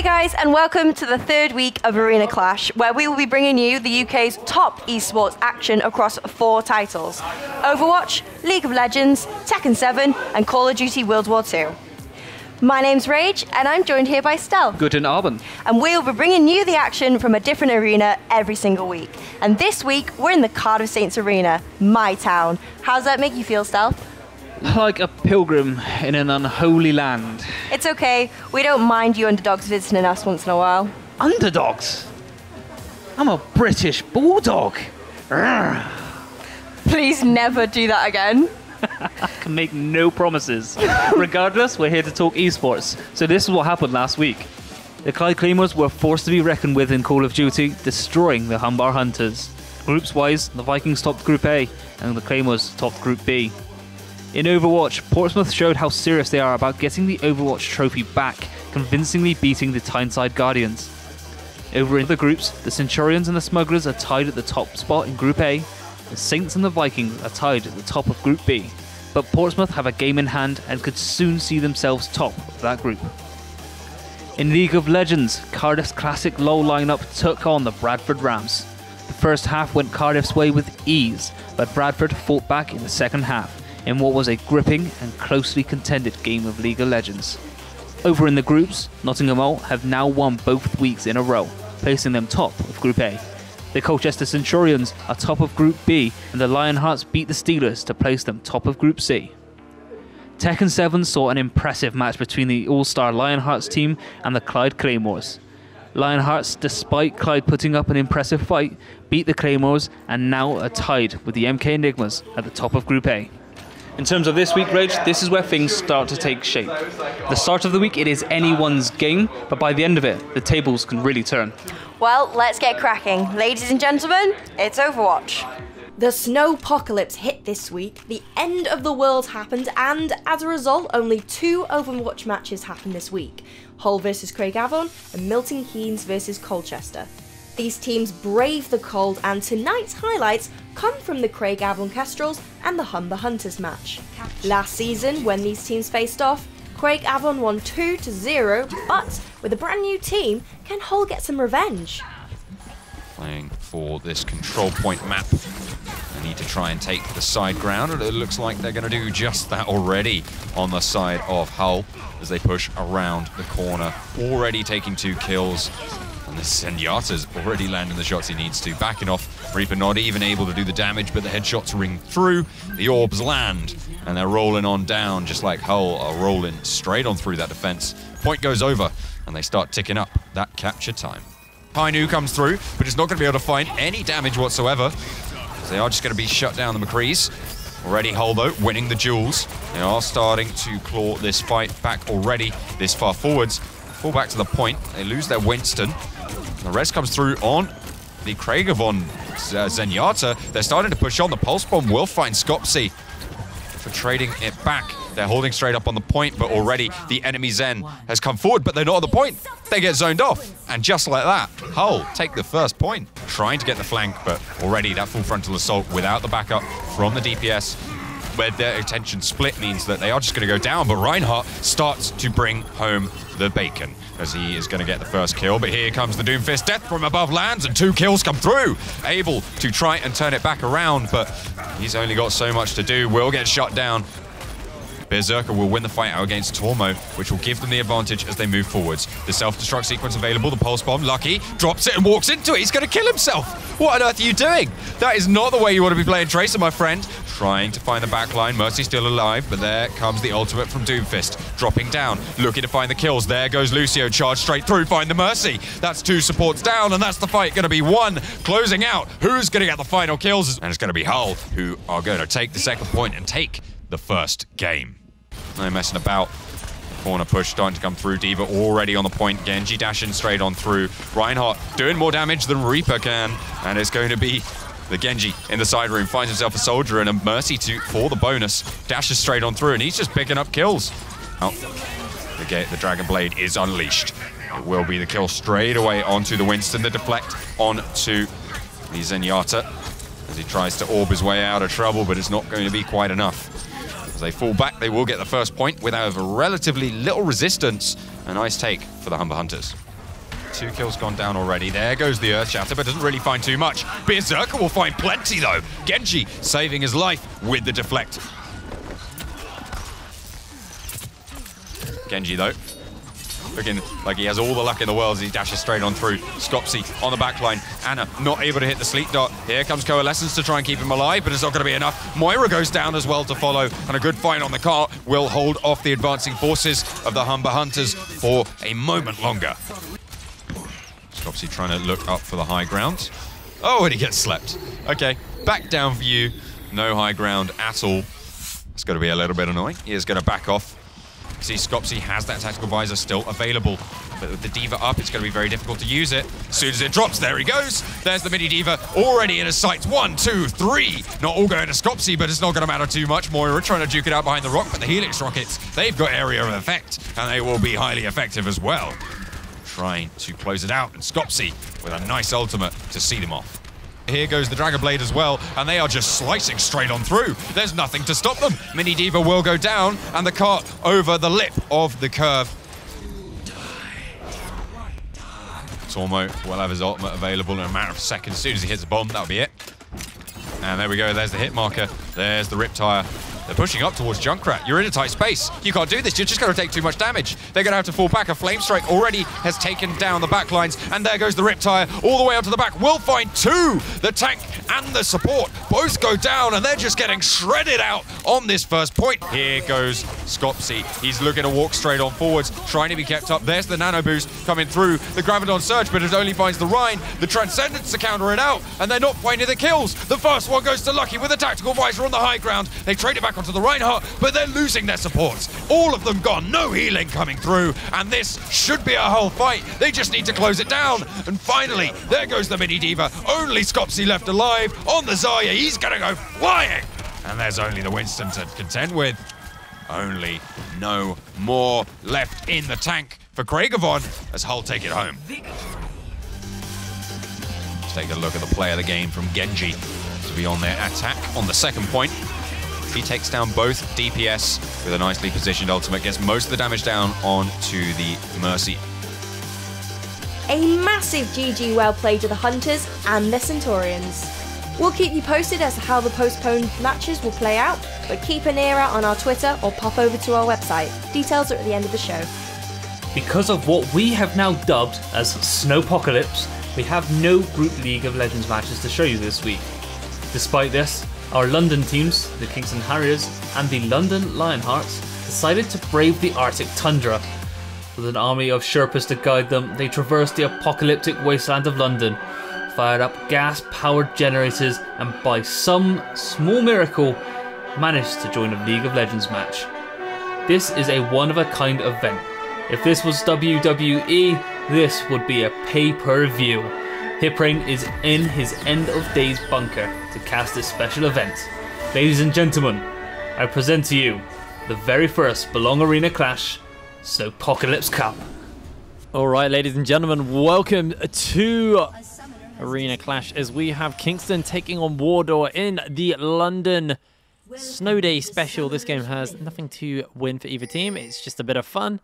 guys, and welcome to the third week of Arena Clash, where we will be bringing you the UK's top esports action across 4 titles: Overwatch, League of Legends, Tekken 7, and Call of Duty WWII. My name's Rage, and I'm joined here by Stel. Guten Abend. And we'll be bringing you the action from a different arena every single week. And this week, we're in the Cardiff Saints Arena, my town. How's that make you feel, Stel? Like a pilgrim in an unholy land. It's okay, we don't mind you underdogs visiting us once in a while. Underdogs? I'm a British bulldog. Urgh. Please never do that again. I can make no promises. Regardless, we're here to talk esports. So this is what happened last week. The Clyde Claymores were forced to be reckoned with in Call of Duty, destroying the Humber Hunters. Groups-wise, the Vikings topped Group A, and the Claymores topped Group B. In Overwatch, Portsmouth showed how serious they are about getting the Overwatch trophy back, convincingly beating the Teesside Guardians. Over in the groups, the Centurions and the Smugglers are tied at the top spot in Group A. The Saints and the Vikings are tied at the top of Group B, but Portsmouth have a game in hand and could soon see themselves top of that group. In League of Legends, Cardiff's classic low lineup took on the Bradford Rams. The first half went Cardiff's way with ease, but Bradford fought back in the second half in what was a gripping and closely contended game of League of Legends. Over in the groups, Nottingham have now won both weeks in a row, placing them top of Group A. The Colchester Centurions are top of Group B, and the Lionhearts beat the Steelers to place them top of Group C. Tekken 7 saw an impressive match between the all-star Lionhearts team and the Clyde Claymores. Lionhearts, despite Clyde putting up an impressive fight, beat the Claymores and now are tied with the MK Enigmas at the top of Group A. In terms of this week, Rage, this is where things start to take shape. The start of the week, it is anyone's game, but by the end of it, the tables can really turn. Well, let's get cracking. Ladies and gentlemen, it's Overwatch. The snowpocalypse hit this week, the end of the world happened, and as a result, only 2 Overwatch matches happened this week: Hull vs Craigavon and Milton Keynes vs Colchester. These teams braved the cold, and tonight's highlights come from the Craigavon Kestrels and the Humber Hunters match. Last season, when these teams faced off, Craigavon won 2-0, but with a brand new team, can Hull get some revenge? Playing for this control point map. They need to try and take the side ground, and it looks like they're going to do just that already on the side of Hull as they push around the corner, already taking 2 kills. And this Zenyatta's already landing the shots he needs to. Backing off, Reaper not even able to do the damage, but the headshots ring through, the orbs land, and they're rolling on down, just like Hull are rolling straight on through that defense. Point goes over, and they start ticking up that capture time. Painu comes through, but it's not going to be able to find any damage whatsoever, as they are just going to be shut down, the McCrees. Already Hull, though, winning the duels. They are starting to claw this fight back already this far forwards. Fall back to the point. They lose their Winston. The rest comes through on the Craigavon Zenyatta. They're starting to push on. The Pulse Bomb will find Scopsy for trading it back. They're holding straight up on the point, but already the enemy Zen has come forward, but they're not on the point. They get zoned off. And just like that, Hull take the first point. Trying to get the flank, but already that full frontal assault without the backup from the DPS, where their attention split means that they are just going to go down, but Reinhardt starts to bring home the bacon as he is going to get the first kill. But here comes the Doomfist. Death from above lands and 2 kills come through. Able to try and turn it back around, but he's only got so much to do. Will get shut down. Berserker will win the fight out against Tormo, which will give them the advantage as they move forwards. The self-destruct sequence available, the Pulse Bomb, Lucky, drops it and walks into it. He's going to kill himself. What on earth are you doing? That is not the way you want to be playing Tracer, my friend. Trying to find the backline. Mercy still alive, but there comes the ultimate from Doomfist. Dropping down, looking to find the kills. There goes Lucio, charge straight through, find the Mercy. That's 2 supports down, and that's the fight going to be won. Closing out, who's going to get the final kills? And it's going to be Hull, who are going to take the second point and take the first game. No messing about. Corner push starting to come through. D.Va already on the point. Genji dashing straight on through. Reinhardt doing more damage than Reaper can. And it's going to be the Genji in the side room. Finds himself a soldier and a Mercy for the bonus. Dashes straight on through, and he's just picking up kills. Oh, the Dragon Blade is unleashed. It will be the kill straight away onto the Winston. The deflect onto the Zenyatta as he tries to orb his way out of trouble, but it's not going to be quite enough. As they fall back, they will get the first point without relatively little resistance. A nice take for the Humber Hunters. 2 kills gone down already. There goes the Earth Shatter, but doesn't really find too much. Berserker will find plenty, though. Genji saving his life with the deflect. Genji, though, looking like he has all the luck in the world as he dashes straight on through. Scopsy on the back line. Anna not able to hit the sleep dart. Here comes Coalescence to try and keep him alive, but it's not going to be enough. Moira goes down as well to follow, and a good fight on the cart will hold off the advancing forces of the Humber Hunters for a moment longer. Scopsy trying to look up for the high ground. Oh, and he gets slept. Okay, back down for you. No high ground at all. It's going to be a little bit annoying. He is going to back off. See, Scopsy has that tactical visor still available, but with the D.Va up, it's going to be very difficult to use it. As soon as it drops, there he goes. There's the mini D.Va already in his sights. 1, 2, 3. Not all going to Scopsy, but it's not going to matter too much. Moira trying to duke it out behind the rock, but the Helix rockets, they've got area of effect, and they will be highly effective as well. Trying to close it out, and Scopsy with a nice ultimate to see them off. Here goes the Dragon Blade as well, and they are just slicing straight on through. There's nothing to stop them. Mini D.Va will go down, and the cart over the lip of the curve. Tormo will have his ultimate available in a matter of seconds. As soon as he hits the bomb, that'll be it. And there we go, there's the hit marker. There's the Riptire. They're pushing up towards Junkrat. You're in a tight space. You can't do this. You're just going to take too much damage. They're going to have to fall back. A Flame Strike already has taken down the back lines. And there goes the Riptire all the way out to the back. We'll find 2. The tank and the support both go down, and they're just getting shredded out on this first point. Here goes Scopsy. He's looking to walk straight on forwards, trying to be kept up. There's the Nano Boost coming through. The Graviton Surge, but it only finds the Rhine. The Transcendence to counter it out, and they're not finding the kills. The first one goes to Lucky with a tactical visor on the high ground. They trade it back onto the Reinhardt, but they're losing their supports. All of them gone, no healing coming through, and this should be a whole fight. They just need to close it down. And finally, there goes the mini D.Va. Only Scopsy left alive on the Zarya. He's gonna go flying. And there's only the Winston to contend with. Only no more left in the tank for Craigavon as Hull take it home. Let's take a look at the play of the game from Genji to be on their attack on the second point. He takes down both DPS with a nicely positioned ultimate, gets most of the damage down onto the Mercy. A massive GG well played to the Hunters and the Centurions. We'll keep you posted as to how the postponed matches will play out, but keep an ear out on our Twitter or pop over to our website. Details are at the end of the show. Because of what we have now dubbed as Snowpocalypse, we have no Group League of Legends matches to show you this week. Despite this, our London teams, the Kingston Harriers and the London Lionhearts, decided to brave the Arctic tundra. With an army of Sherpas to guide them, they traversed the apocalyptic wasteland of London, fired up gas-powered generators, and by some small miracle, managed to join a League of Legends match. This is a one-of-a-kind event. If this was WWE, this would be a pay-per-view. Hiprain is in his end-of-days bunker to cast this special event. Ladies and gentlemen, I present to you the very first Belong Arena clash, Snowpocalypse Cup. Alright, ladies and gentlemen, welcome to Arena Clash as we have Kingston taking on Wardour in the London Snow Day special. This game has nothing to win for either team. It's just a bit of fun.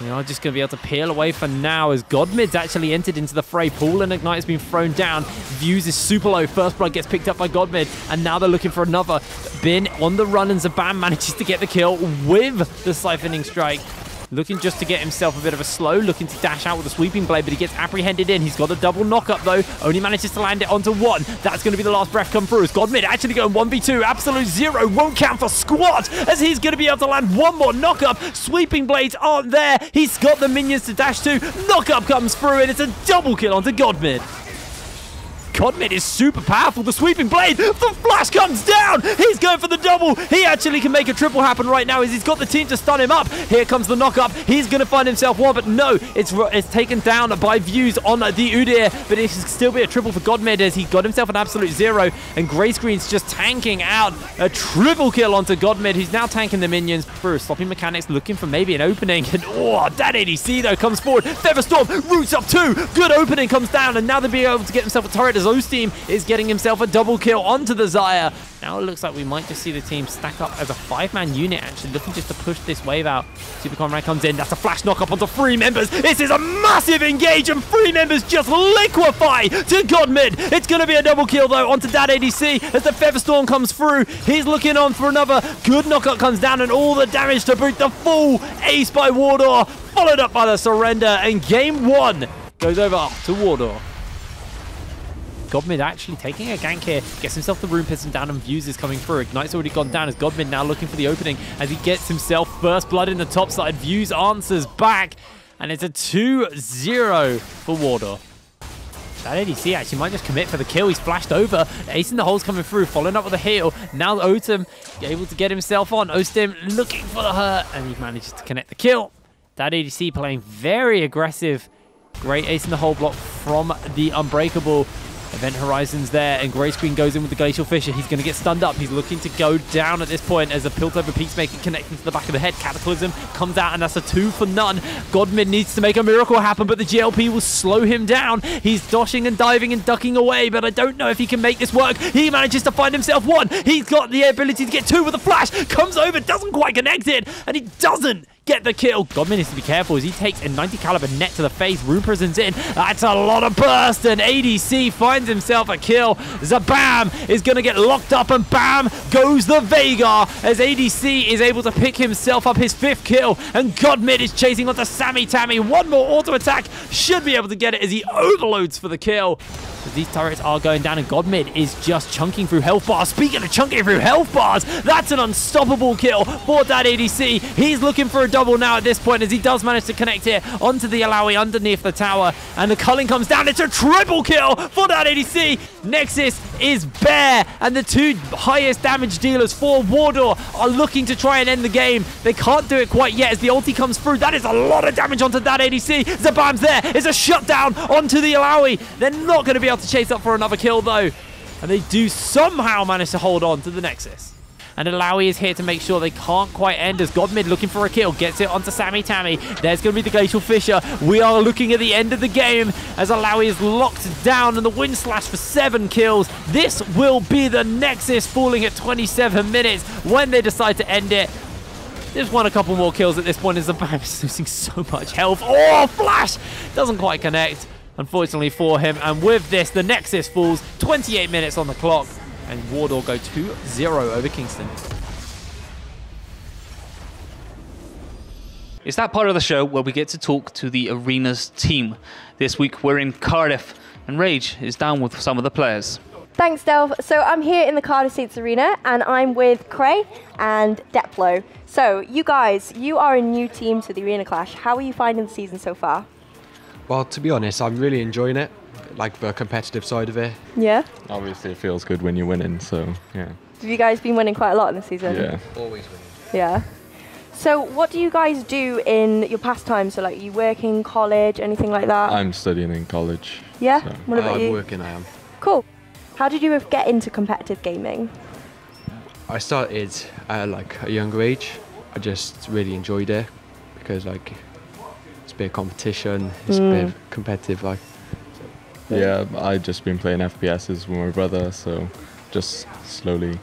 We are just going to be able to peel away for now as Godmid's actually entered into the fray. Pool and Ignite has been thrown down. Views is super low. First Blood gets picked up by Godmid, and now they're looking for another. Bin on the run, and Zaban manages to get the kill with the Siphoning Strike. Looking just to get himself a bit of a slow, looking to dash out with a Sweeping Blade, but he gets apprehended in. He's got a double knock-up, though. Only manages to land it onto one. That's going to be the last breath come through. As Godmid actually going 1v2. Absolute zero. Won't count for squat, as he's going to be able to land one more knock-up. Sweeping Blades aren't there. He's got the minions to dash to. Knock-up comes through, and it's a double kill onto Godmid. Godmid is super powerful. The Sweeping Blade, the flash comes down. He's going for the double. He actually can make a triple happen right now as he's got the team to stun him up. Here comes the knock-up. He's going to find himself one, but no, it's taken down by Views on the Udyr, but it can still be a triple for Godmid as he got himself an absolute zero, and Grey Screen's just tanking out a triple kill onto Godmid. He's now tanking the minions through sloppy mechanics, looking for maybe an opening, and that ADC though comes forward. Featherstorm roots up two. Good opening comes down, and now they'll be able to get themselves a turret as Osteam is getting himself a double kill onto the Zaya. Now it looks like we might just see the team stack up as a 5-man unit, actually looking just to push this wave out. Supercon Red comes in. That's a flash knock up onto 3 members. This is a massive engage, and 3 members just liquefy to Godmid. It's going to be a double kill, though, onto Dad ADC as the Featherstorm comes through. He's looking on for another. Good knockup comes down, and all the damage to boot. The full ace by Wardor, followed up by the surrender, and game 1 goes over to Wardor. Godmid actually taking a gank here, gets himself the Rune Piston down, and Views is coming through. Ignite's already gone down as Godmid now looking for the opening as he gets himself first blood in the top side. Views answers back, and it's a 2-0 for Wardor. That ADC actually might just commit for the kill. He's flashed over. Ace in the hole's coming through, following up with a heal. Now Otem able to get himself on. Ostim looking for the hurt, and he manages to connect the kill. That ADC playing very aggressive. Great ace in the hole block from the Unbreakable. Event Horizon's there, and Grey Screen goes in with the Glacial Fissure. He's going to get stunned up. He's looking to go down at this point as a Piltover Peacemaker connecting to the back of the head. Cataclysm comes out, and that's a 2 for none. Godmid needs to make a miracle happen, but the GLP will slow him down. He's doshing and diving and ducking away, but I don't know if he can make this work. He manages to find himself 1. He's got the ability to get 2 with a flash. Comes over, doesn't quite connect it, and he doesn't get the kill. Godmid needs to be careful as he takes a 90 caliber net to the face. Rune Prison's in. That's a lot of burst, and ADC finds himself a kill. Zabam is going to get locked up, and bam goes the Veigar as ADC is able to pick himself up his 5th kill, and Godmid is chasing onto Sammy Tammy. 1 more auto attack. Should be able to get it as he overloads for the kill. As these turrets are going down, and Godmid is just chunking through health bars. Speaking of chunking through health bars, that's an unstoppable kill for that ADC. He's looking for a double now at this point as he does manage to connect here onto the Alawi underneath the tower, and the culling comes down. It's a triple kill for that ADC. Nexus is bare, and the 2 highest damage dealers for Wardor are looking to try and end the game. They can't do it quite yet as the ulti comes through. That is a lot of damage onto that ADC. Zabam's there. It's a shutdown onto the Alawi. They're not going to be able to chase up for another kill, though, and they do somehow manage to hold on to the Nexus. And Alawi is here to make sure they can't quite end as Godmid looking for a kill. Gets it onto Sammy Tammy. There's going to be the Glacial Fissure. We are looking at the end of the game as Alawi is locked down, and the Wind Slash for 7 kills. This will be the Nexus falling at 27 minutes when they decide to end it. Just won a couple more kills at this point as the Zabam is losing so much health. Oh, flash! Doesn't quite connect, unfortunately for him. And with this, the Nexus falls. 28 minutes on the clock, and Wardor go 2-0 over Kingston. It's that part of the show where we get to talk to the Arena's team. This week we're in Cardiff, and Rage is down with some of the players. Thanks, Delv. So I'm here in the Cardiff Saints Arena, and I'm with Cray and Deplo. So you guys, you are a new team to the Arena Clash. How are you finding the season so far? Well, to be honest, I'm really enjoying it, like the competitive side of it. Yeah? Obviously, it feels good when you're winning, so yeah. Have you guys been winning quite a lot in the season? Yeah. Always winning. Yeah. So what do you guys do in your pastime? So like you work in college, anything like that? I'm studying in college. Yeah? So. What about you? I'm working, I am. Cool. How did you get into competitive gaming? I started at like a younger age. I just really enjoyed it because like it's a bit of competition, it's a bit competitive like. Yeah, I've just been playing FPSs with my brother, so just slowly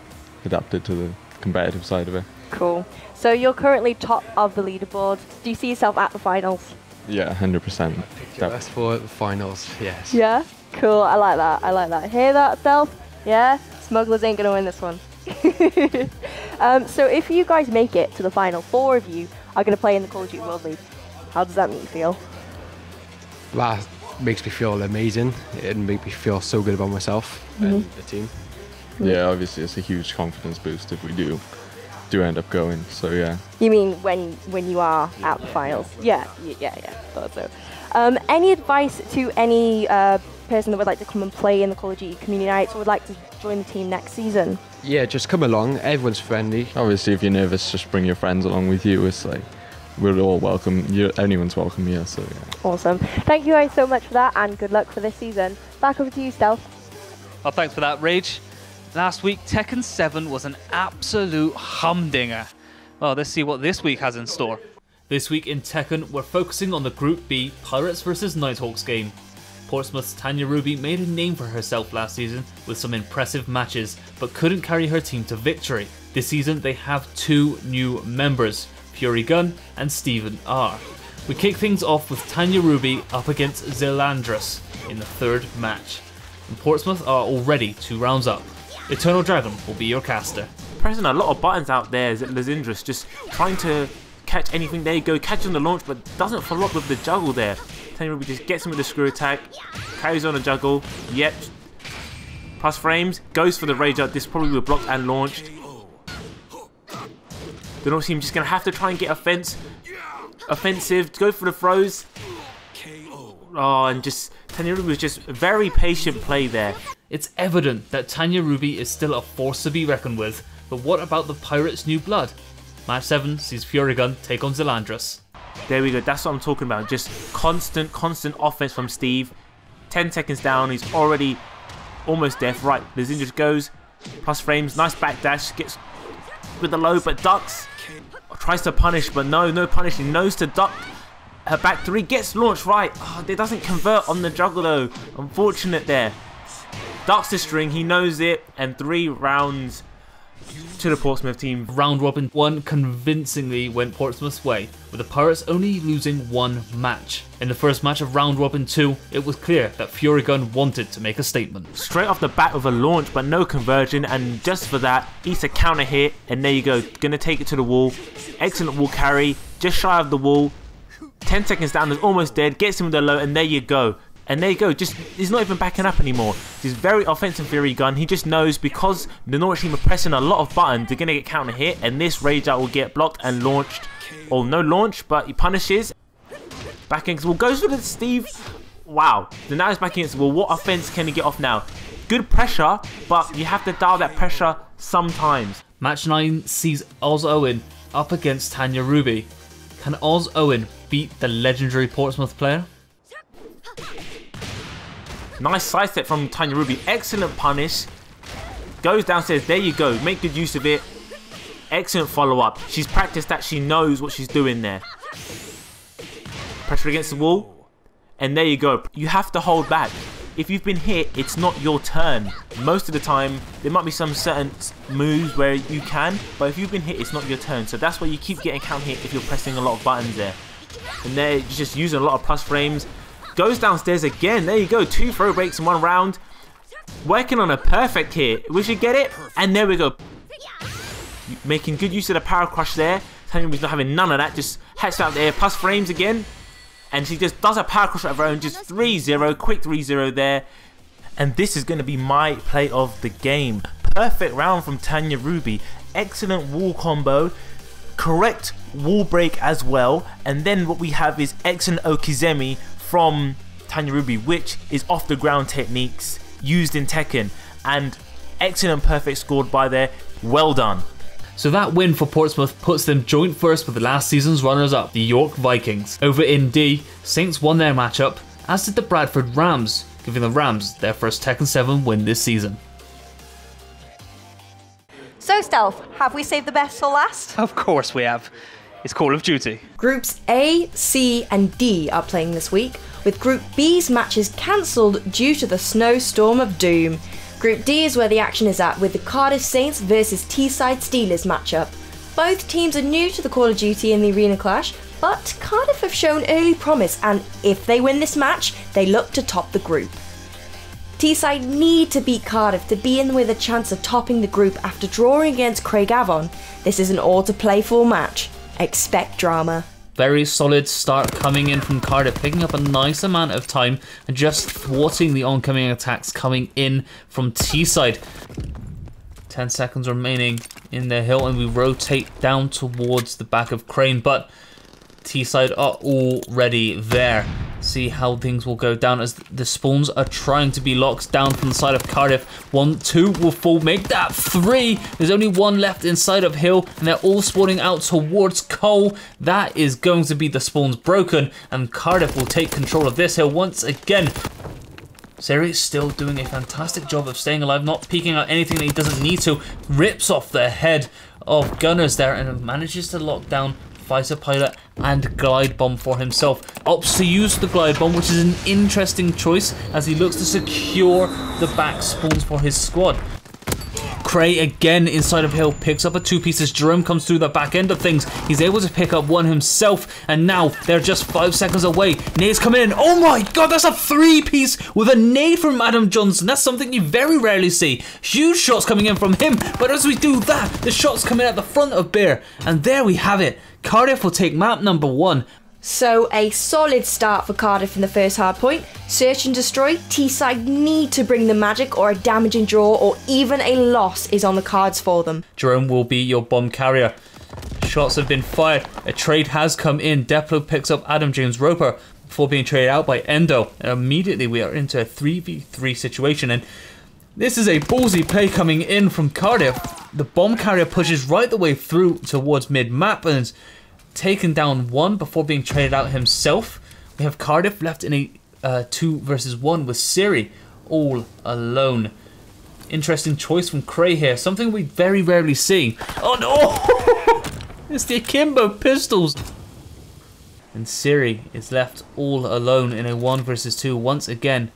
adapted to the competitive side of it. Cool. So you're currently top of the leaderboard. Do you see yourself at the finals? Yeah, 100%. That's for the finals, yes. Yeah? Cool, I like that, I like that. Hear that, Delph? Yeah? Smugglers ain't gonna win this one. So if you guys make it to the final, 4 of you are gonna play in the Call of Duty World League. How does that make you feel? That makes me feel amazing. It makes me feel so good about myself and the team. Yeah, obviously it's a huge confidence boost if we do end up going, so yeah. You mean when you are at the finals? Yeah, thought so. Any advice to any person that would like to come and play in the Call of Duty community nights or would like to join the team next season? Yeah, just come along. Everyone's friendly. Obviously, if you're nervous, just bring your friends along with you. It's like, we're all welcome. Anyone's welcome here, so yeah. Awesome. Thank you guys so much for that, and good luck for this season. Back over to you, Stealth. Oh, thanks for that, Rage. Last week, Tekken 7 was an absolute humdinger. Well, let's see what this week has in store. This week in Tekken, we're focusing on the Group B Pirates vs Nighthawks game. Portsmouth's Tanya Ruby made a name for herself last season with some impressive matches, but couldn't carry her team to victory. This season they have 2 new members, Fury Gun and Stephen R. We kick things off with Tanya Ruby up against Zelandris in the 3rd match. And Portsmouth are already 2 rounds up. Eternal Dragon will be your caster. Pressing a lot of buttons out there, Zelandris just trying to catch anything. There you go, catching the launch, but doesn't follow up with the juggle there. Tanya Ruby just gets him with the screw attack, carries on a juggle, yep. Plus frames, goes for the rage out. This probably will be blocked and launched. The North team just going to have to try and get offensive, go for the throws. Oh, and just Tanya Ruby was just very patient play there. It's evident that Tanya Ruby is still a force to be reckoned with, but what about the Pirates' new blood? Match 7 sees Fury Gun take on Zelandris. There we go, that's what I'm talking about. Just constant offense from Steve. 10 seconds down, he's already almost deaf. Right, Zelandris goes, plus frames, nice backdash, gets with the low, but ducks. Tries to punish, but no punishing. Knows to duck. Her back 3 gets launched right. Oh, it doesn't convert on the juggle though. Unfortunate there. Ducks the string, he knows it, and 3 rounds to the Portsmouth team. Round Robin 1 convincingly went Portsmouth's way, with the Pirates only losing 1 match. In the first match of Round Robin 2, it was clear that Fury Gun wanted to make a statement. Straight off the bat with a launch, but no conversion, and just for that, eats a counter hit, and there you go, gonna take it to the wall. Excellent wall carry, just shy of the wall. 10 seconds down, is almost dead, gets him with the low, and there you go. And there you go, just he's not even backing up anymore. He's very offensive Fury Gun. He just knows because the Norwich team are pressing a lot of buttons, they're going to get counter hit, and this rage out will get blocked and launched. Or no launch, but he punishes. Back against the wall, goes for the Steve. Wow, the now he's back against the wall. What offense can he get off now? Good pressure, but you have to dial that pressure sometimes. Match 9 sees Oz Owen up against Tanya Ruby. Can Oz Owen beat the legendary Portsmouth player? Nice sidestep from Tanya Ruby. Excellent punish. Goes downstairs. There you go. Make good use of it. Excellent follow-up. She's practiced that. She knows what she's doing there. Pressure against the wall. And there you go. You have to hold back. If you've been hit, it's not your turn. Most of the time, there might be some certain moves where you can, but if you've been hit, it's not your turn. So that's why you keep getting counter hit if you're pressing a lot of buttons there. And there, you're just using a lot of plus frames. Goes downstairs again. There you go. 2 throw breaks in 1 round. Working on a perfect here. We should get it. And there we go. Making good use of the power crush there. Tanya Ruby's not having none of that. Just hatched out there. Plus frames again. And she just does a power crush of her own. Just 3-0. Quick 3-0 there. And this is going to be my play of the game. Perfect round from Tanya Ruby. Excellent wall combo. Correct wall break as well. And then what we have is excellent Okizemi from Tanya Ruby, which is off the ground techniques used in Tekken, and excellent perfect scored by there. Well done. So that win for Portsmouth puts them joint first with the last season's runners-up, the York Vikings. Over in D, Saints won their matchup, as did the Bradford Rams, giving the Rams their first Tekken 7 win this season. So Stealth, have we saved the best for last? Of course we have. It's Call of Duty. Groups A, C and D are playing this week, with Group B's matches cancelled due to the snowstorm of doom. Group D is where the action is at, with the Cardiff Saints versus Teesside Steelers matchup. Both teams are new to the Call of Duty in the Arena Clash, but Cardiff have shown early promise, and if they win this match, they look to top the group. Teesside need to beat Cardiff to be in with a chance of topping the group after drawing against Craigavon. This is an all-to-play for match. Expect drama. Very solid start coming in from Cardiff, picking up a nice amount of time and just thwarting the oncoming attacks coming in from Teesside. 10 seconds remaining in the hill and we rotate down towards the back of Crane, but Teesside are already there. See how things will go down as the spawns are trying to be locked down from the side of Cardiff. 1, 2 will fall, make that 3. There's only 1 left inside of Hill and they're all spawning out towards Cole. That is going to be the spawns broken and Cardiff will take control of this hill once again. Seri is still doing a fantastic job of staying alive, not peeking out anything that he doesn't need to. Rips off the head of Gunners there and manages to lock down fighter pilot and glide bomb for himself. Opts to use the glide bomb, which is an interesting choice as he looks to secure the back spawns for his squad. Cray again inside of Hill picks up a 2 pieces. Jerome comes through the back end of things. He's able to pick up one himself, and now they're just 5 seconds away. Nade's coming in. Oh my god, that's a 3-piece with a nade from Adam Johnson. That's something you very rarely see. Huge shots coming in from him, but as we do that, the shots come in at the front of Bear, and there we have it. Cardiff will take map number 1. So a solid start for Cardiff in the first hardpoint. Search and destroy. Teesside need to bring the magic, or a damaging draw or even a loss is on the cards for them. Jerome will be your bomb carrier. Shots have been fired. A trade has come in. Deplo picks up Adam James Roper before being traded out by Endo. And immediately we are into a 3v3 situation, and this is a ballsy play coming in from Cardiff. The bomb carrier pushes right the way through towards mid-map and is taken down one before being traded out himself. We have Cardiff left in a 2 versus 1 with Siri all alone. Interesting choice from Cray here, something we very rarely see. Oh no! It's the Akimbo pistols. And Siri is left all alone in a 1 versus 2 once again.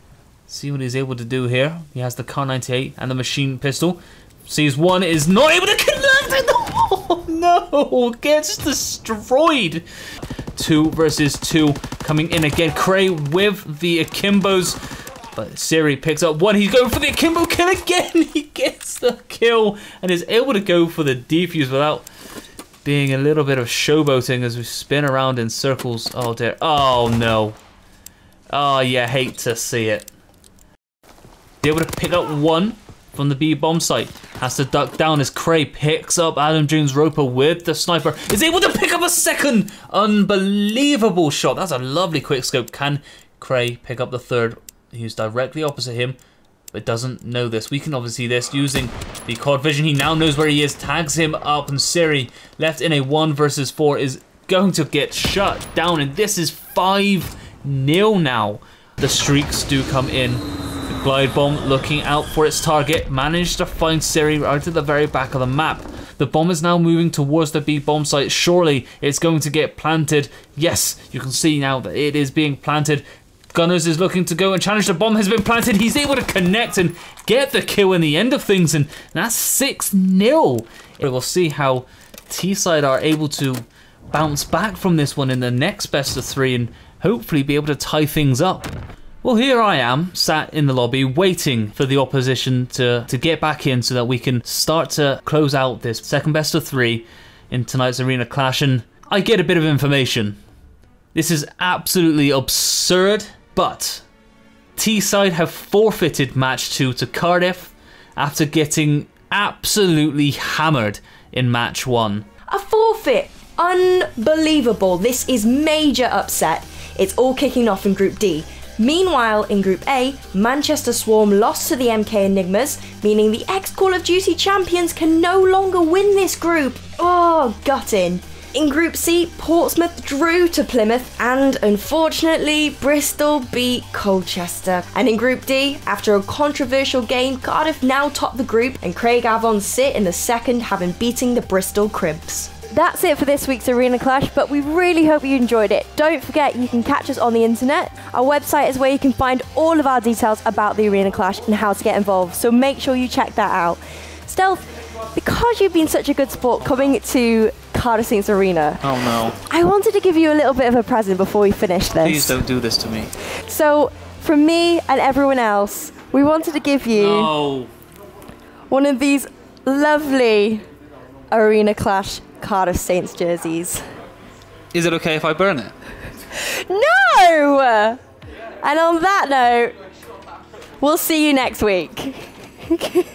See what he's able to do here. He has the Kar 98 and the machine pistol. Sees one, is not able to connect it. Oh no, gets destroyed. 2 versus 2 coming in again. Cray with the Akimbos, but Siri picks up one. He's going for the Akimbo kill again. He gets the kill and is able to go for the defuse without being a little bit of showboating as we spin around in circles. Oh dear. Oh no. Oh, you hate to see it. Able to pick up one from the B bomb site. Has to duck down as Cray picks up Adam Jones Roper with the sniper. Is able to pick up a second. Unbelievable shot. That's a lovely quick scope. Can Cray pick up the third? He's directly opposite him, but doesn't know this. We can obviously see this using the quad vision. He now knows where he is. Tags him up, and Siri, left in a 1 versus 4, is going to get shut down. And this is 5-0 now. The streaks do come in. Glide bomb looking out for its target, managed to find Siri right at the very back of the map. The bomb is now moving towards the B bomb site. Surely it's going to get planted. Yes, you can see now that it is being planted. Gunners is looking to go and challenge. The bomb has been planted. He's able to connect and get the kill in the end of things, and that's 6-0. We'll see how Teesside are able to bounce back from this one in the next best of 3 and hopefully be able to tie things up. Well, here I am, sat in the lobby, waiting for the opposition to get back in so that we can start to close out this second best of 3 in tonight's arena clash, and I get a bit of information. This is absolutely absurd, but Teesside have forfeited match 2 to Cardiff after getting absolutely hammered in match 1. A forfeit! Unbelievable. This is major upset. It's all kicking off in Group D. Meanwhile, in Group A, Manchester Swarm lost to the MK Enigmas, meaning the ex-Call of Duty champions can no longer win this group. Oh, gutting. In Group C, Portsmouth drew to Plymouth, and unfortunately, Bristol beat Colchester. And in Group D, after a controversial game, Cardiff now top the group, and Craigavon sit in the second, having beaten the Bristol Cribs. That's it for this week's Arena Clash, but we really hope you enjoyed it. Don't forget you can catch us on the internet. Our website is where you can find all of our details about the Arena Clash and how to get involved, so make sure you check that out. Stealth, because you've been such a good sport coming to Cardiff Saints Arena. Oh no. I wanted to give you a little bit of a present before we finish this. Please don't do this to me. So, from me and everyone else, we wanted to give you one of these lovely Arena Clash Cardiff Saints jerseys. Is it okay if I burn it? No! And on that note, we'll see you next week. Okay.